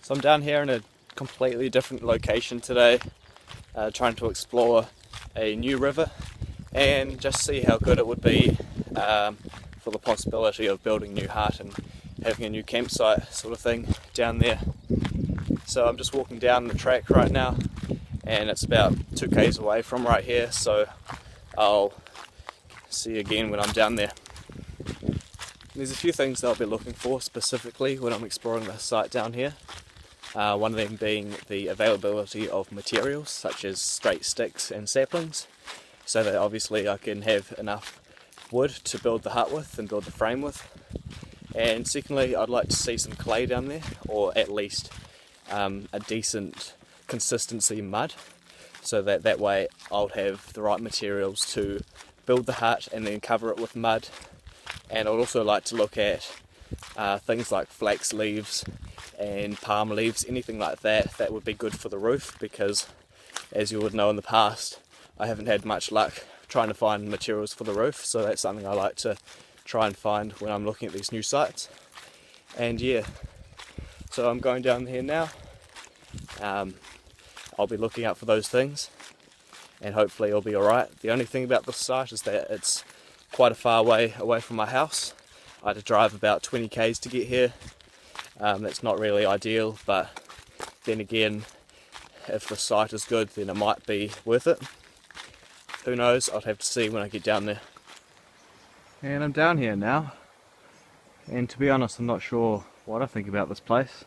So I'm down here in a completely different location today, trying to explore a new river and just see how good it would be for the possibility of building a new hut and having a new campsite sort of thing down there. So I'm just walking down the track right now, and it's about 2 k's away from right here, so I'll see you again when I'm down there. There's a few things that I'll be looking for specifically when I'm exploring the site down here. One of them being the availability of materials such as straight sticks and saplings, so that obviously I can have enough wood to build the hut with and build the frame with. And secondly, I'd like to see some clay down there, or at least a decent consistency mud, so that way I'll have the right materials to build the hut and then cover it with mud. And I'd also like to look at things like flax leaves and palm leaves, anything like that would be good for the roof, because as you would know in the past, I haven't had much luck trying to find materials for the roof, so that's something I like to try and find when I'm looking at these new sites. And yeah, so I'm going down here now. I'll be looking out for those things and hopefully it'll be alright. The only thing about this site is that it's quite a far way away from my house. I had to drive about 20 k's to get here. That's not really ideal, but then again, if the site is good, then it might be worth it. Who knows, I'll have to see when I get down there. And I'm down here now, and to be honest, I'm not sure what I think about this place.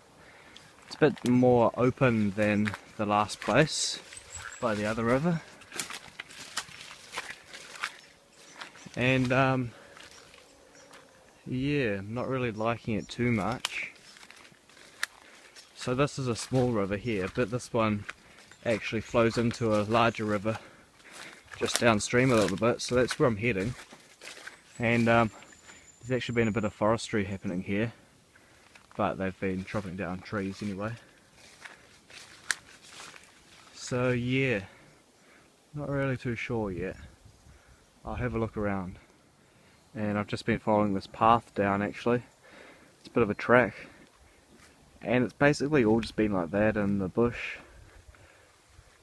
It's a bit more open than the last place by the other river. And yeah, I'm not really liking it too much. So this is a small river here, but this one actually flows into a larger river just downstream a little bit, so that's where I'm heading. And there's actually been a bit of forestry happening here, but they've been chopping down trees anyway. So yeah, not really too sure yet. I'll have a look around. And I've just been following this path down actually. It's a bit of a track, and it's basically all just been like that in the bush.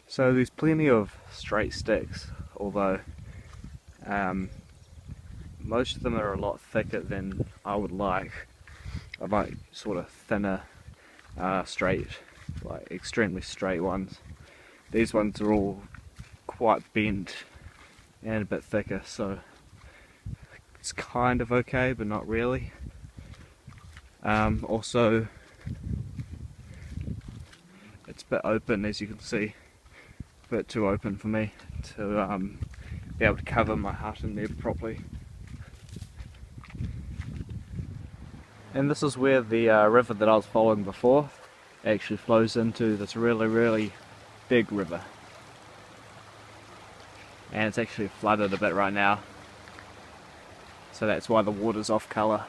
So there's plenty of straight sticks, although most of them are a lot thicker than I would like. I like sort of thinner, straight, like extremely straight ones. These ones are all quite bent and a bit thicker, so it's kind of okay, but not really. Also, it's a bit open, as you can see, a bit too open for me to be able to cover my hut in there properly. And this is where the river that I was following before actually flows into this really big river. And it's actually flooded a bit right now, so that's why the water's off colour.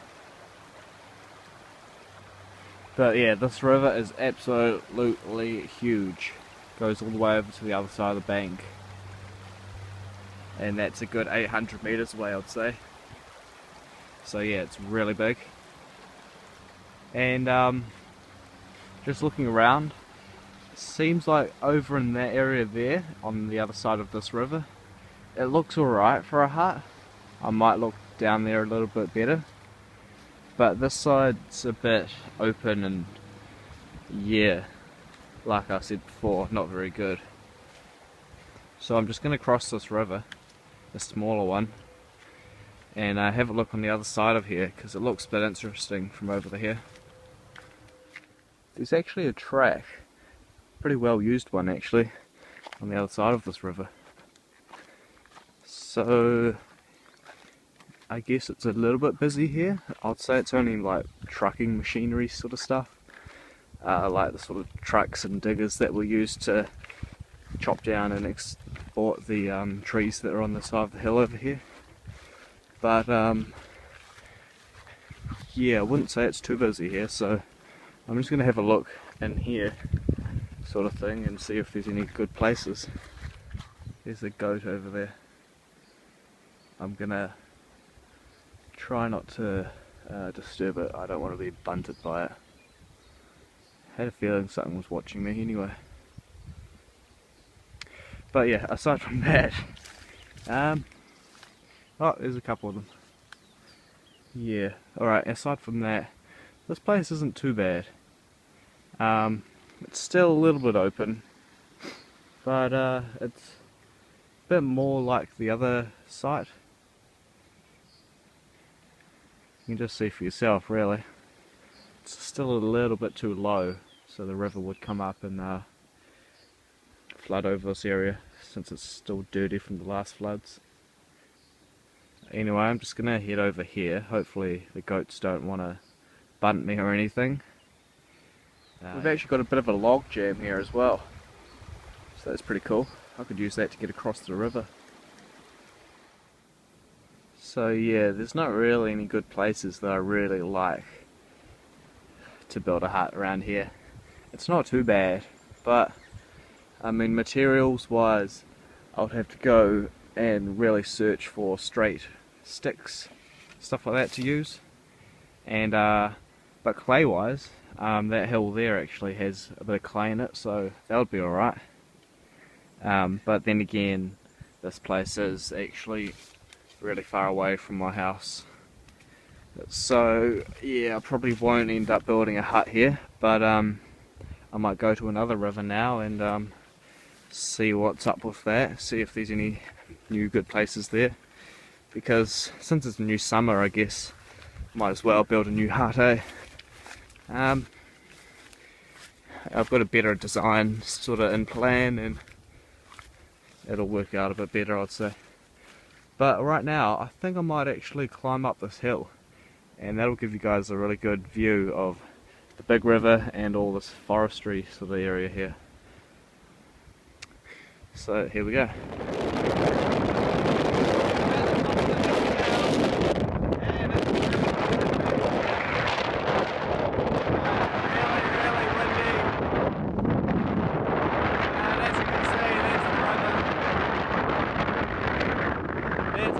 But yeah, this river is absolutely huge. Goes all the way over to the other side of the bank, and that's a good 800 metres away, I'd say. So yeah, it's really big. And just looking around, it seems like over in that area there, on the other side of this river, it looks alright for a hut. I might look down there a little bit better, but this side's a bit open and yeah, like I said before, not very good. So I'm just going to cross this river, the smaller one, and have a look on the other side of here, because it looks a bit interesting from over here. There's actually a track, pretty well used one actually, on the other side of this river. So I guess it's a little bit busy here. I'd say it's only like trucking machinery sort of stuff, like the sort of trucks and diggers that were used to chop down and export the trees that are on the side of the hill over here. But yeah, I wouldn't say it's too busy here, so I'm just going to have a look in here sort of thing and see if there's any good places. There's a goat over there. I'm going to try not to disturb it. I don't want to be bunted by it. had a feeling something was watching me anyway. But yeah, aside from that, oh, there's a couple of them. Yeah, alright, aside from that, this place isn't too bad. It's still a little bit open, but it's a bit more like the other site. You can just see for yourself, really. It's still a little bit too low, so the river would come up and flood over this area, since it's still dirty from the last floods. Anyway, I'm just gonna head over here. Hopefully the goats don't want to bunt me or anything. We've actually got a bit of a log jam here as well, so that's pretty cool. I could use that to get across the river. So yeah, there's not really any good places that I really like to build a hut around here. It's not too bad, but I mean, materials wise, I would have to go and really search for straight sticks, stuff like that to use. And but clay wise, that hill there actually has a bit of clay in it, so that would be alright. But then again, this place is actually really far away from my house, so yeah, I probably won't end up building a hut here, but I might go to another river now and see what's up with that, see if there's any new good places there, because since it's a new summer, I guess might as well build a new hut, eh? I've got a better design sort of in plan, and it'll work out a bit better, I'd say. But right now, I think I might actually climb up this hill, and that'll give you guys a really good view of the big river and all this forestry sort of area here. So here we go. It's